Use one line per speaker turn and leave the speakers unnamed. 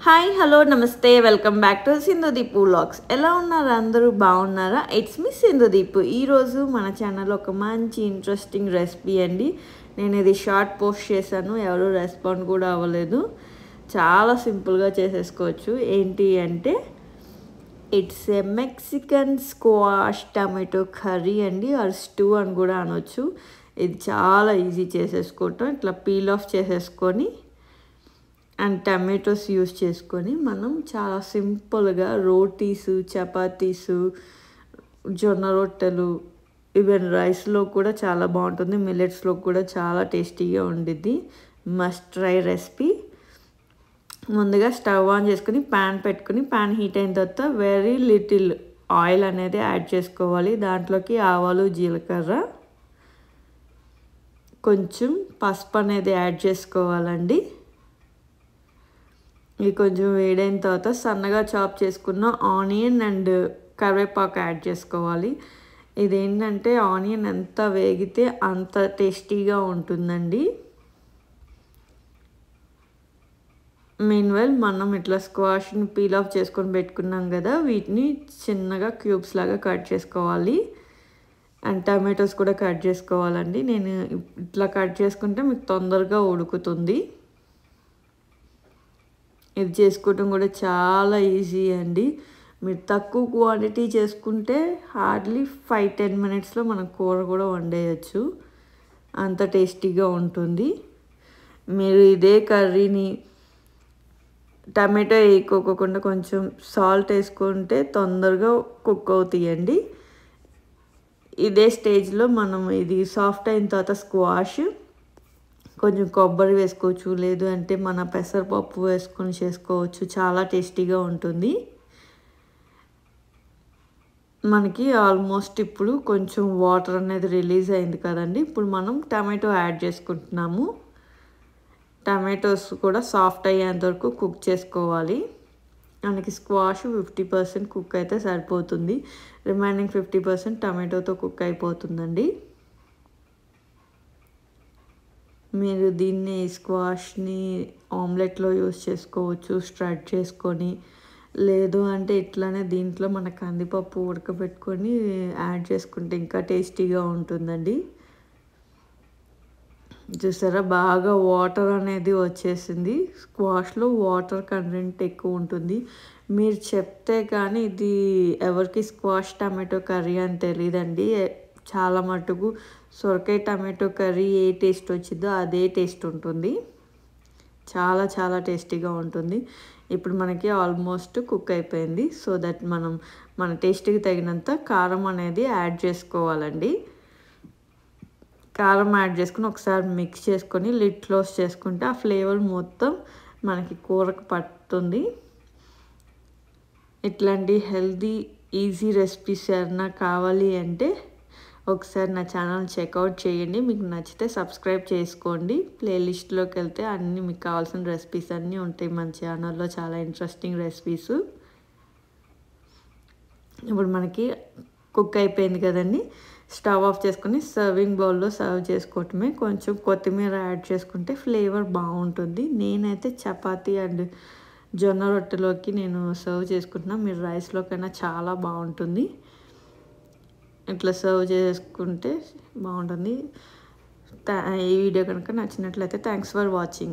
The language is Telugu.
హాయ్ హలో నమస్తే welcome back to Sindhudeep vlogs. ఎలా ఉన్నారు అందరూ? బాగున్నారా? It's me Sindhudeep. ఈరోజు మన ఛానల్లో ఒక మంచి ఇంట్రెస్టింగ్ రెసిపీ అండి. నేను ఇది షార్ట్ పోస్ట్ చేశాను, ఎవరు రెస్పాండ్ కూడా అవ్వలేదు. చాలా సింపుల్గా చేసేసుకోవచ్చు. ఏంటి అంటే it's a Mexican squash tomato curry అండి, ఆర్ స్టూ అని కూడా అనొచ్చు. ఇది చాలా ఈజీ చేసేసుకోవటం. ఇట్లా పీల్ ఆఫ్ చేసేసుకొని అండ్ టమాటోస్ యూస్ చేసుకొని మనం చాలా సింపుల్గా రోటీసు, చపాతీసు, జొన్న రొట్టెలు, ఈవెన్ రైస్లో కూడా చాలా బాగుంటుంది, మిల్లెట్స్లో కూడా చాలా టేస్టీగా ఉండిద్ది. Must try recipe. ముందుగా స్టవ్ ఆన్ చేసుకుని ప్యాన్ పెట్టుకుని, ప్యాన్ హీట్ అయిన తర్వాత వెరీ లిటిల్ ఆయిల్ అనేది యాడ్ చేసుకోవాలి. దాంట్లోకి ఆవాలు, జీలకర్ర, కొంచెం పసుపు అనేది యాడ్ చేసుకోవాలండి. ఇది కొంచెం వేడైన తర్వాత సన్నగా చాప్ చేసుకున్న ఆనియన్ అండ్ కరివేపాకు యాడ్ చేసుకోవాలి. ఇదేంటంటే ఆనియన్ ఎంత వేగితే అంత టేస్టీగా ఉంటుందండి. మీన్వైల్ మనం ఇట్లా స్క్వాష్ని పీల్ ఆఫ్ చేసుకొని పెట్టుకున్నాం కదా, వీటిని చిన్నగా క్యూబ్స్ లాగా కట్ చేసుకోవాలి. అండ్ టమాటోస్ కూడా కట్ చేసుకోవాలండి. నేను ఇట్లా కట్ చేసుకుంటే మీకు తొందరగా ఉడుకుతుంది. ఇది చేసుకోవటం కూడా చాలా ఈజీ అండి. మీరు తక్కువ క్వాంటిటీ చేసుకుంటే హార్డ్లీ 5-10 మినిట్స్లో మనం కూర కూడా వండేయచ్చు, అంత టేస్టీగా ఉంటుంది. మీరు ఇదే కర్రీని టమాటో వేసుకోకుండా కొంచెం సాల్ట్ వేసుకుంటే తొందరగా కుక్ అవుతాయండి. ఇదే స్టేజ్లో మనం ఇది సాఫ్ట్ అయిన తర్వాత స్క్వాష్ కొంచెం కొబ్బరి వేసుకోవచ్చు, లేదు అంటే మన పెసరపప్పు వేసుకొని చేసుకోవచ్చు. చాలా టేస్టీగా ఉంటుంది. మనకి ఆల్మోస్ట్ ఇప్పుడు కొంచెం వాటర్ అనేది రిలీజ్ అయింది కదండి. ఇప్పుడు మనం టమాటో యాడ్ చేసుకుంటున్నాము. టమాటోస్ కూడా సాఫ్ట్ అయ్యేంత వరకు కుక్ చేసుకోవాలి. మనకి స్క్వాష్ 50% కుక్ అయితే సరిపోతుంది, రిమైనింగ్ 50% టమాటోతో కుక్ అయిపోతుందండి. మీరు దీన్ని స్క్వాష్ని ఆమ్లెట్లో యూస్ చేసుకోవచ్చు, స్ప్రెడ్ చేసుకొని, లేదు అంటే ఇట్లానే దీంట్లో మన కందిపప్పు ఉడకబెట్టుకొని యాడ్ చేసుకుంటే ఇంకా టేస్టీగా ఉంటుందండి. చూసారా, బాగా వాటర్ అనేది వచ్చేసింది. స్క్వాష్లో వాటర్ కంటెంట్ ఎక్కువ ఉంటుంది. మీరు చెప్తే కానీ ఇది ఎవరికి స్క్వాష్ టమాటో కర్రీ అని తెలియదండి. చాలా మటుకు సొరకాయ టమాటో కర్రీ ఏ టేస్ట్ వచ్చిందో అదే టేస్ట్ ఉంటుంది. చాలా చాలా టేస్టీగా ఉంటుంది. ఇప్పుడు మనకి ఆల్మోస్ట్ కుక్ అయిపోయింది. సో దట్ మనం మన టేస్ట్కి తగినంత కారం అనేది యాడ్ చేసుకోవాలండి. కారం యాడ్ చేసుకుని ఒకసారి మిక్స్ చేసుకొని లిడ్ క్లోజ్ చేసుకుంటే ఆ ఫ్లేవర్ మొత్తం మనకి కూరకు పట్టుతుంది. ఇట్లాంటి హెల్తీ ఈజీ రెసిపీస్ ఏమైనా కావాలి అంటే ఒకసారి నా ఛానల్ చెక్అవుట్ చేయండి. మీకు నచ్చితే సబ్స్క్రైబ్ చేసుకోండి. ప్లేలిస్ట్లోకి వెళ్తే అన్నీ మీకు కావాల్సిన రెసిపీస్ అన్నీ ఉంటాయి మన ఛానల్లో, చాలా ఇంట్రెస్టింగ్ రెసిపీస్. ఇప్పుడు మనకి కుక్ అయిపోయింది కదండి. స్టవ్ ఆఫ్ చేసుకొని సర్వింగ్ బౌల్లో సర్వ్ చేసుకోవటమే. కొంచెం కొత్తిమీర యాడ్ చేసుకుంటే ఫ్లేవర్ బాగుంటుంది. నేనైతే చపాతీ అండ్ జొన్న రొట్టెలోకి నేను సర్వ్ చేసుకుంటున్నా. మీరు రైస్లోకైనా చాలా బాగుంటుంది. ఇట్లా సర్వ్ చేసుకుంటే బాగుంటుంది. ఈ వీడియో కనుక నచ్చినట్లయితే థ్యాంక్స్ ఫర్ వాచింగ్.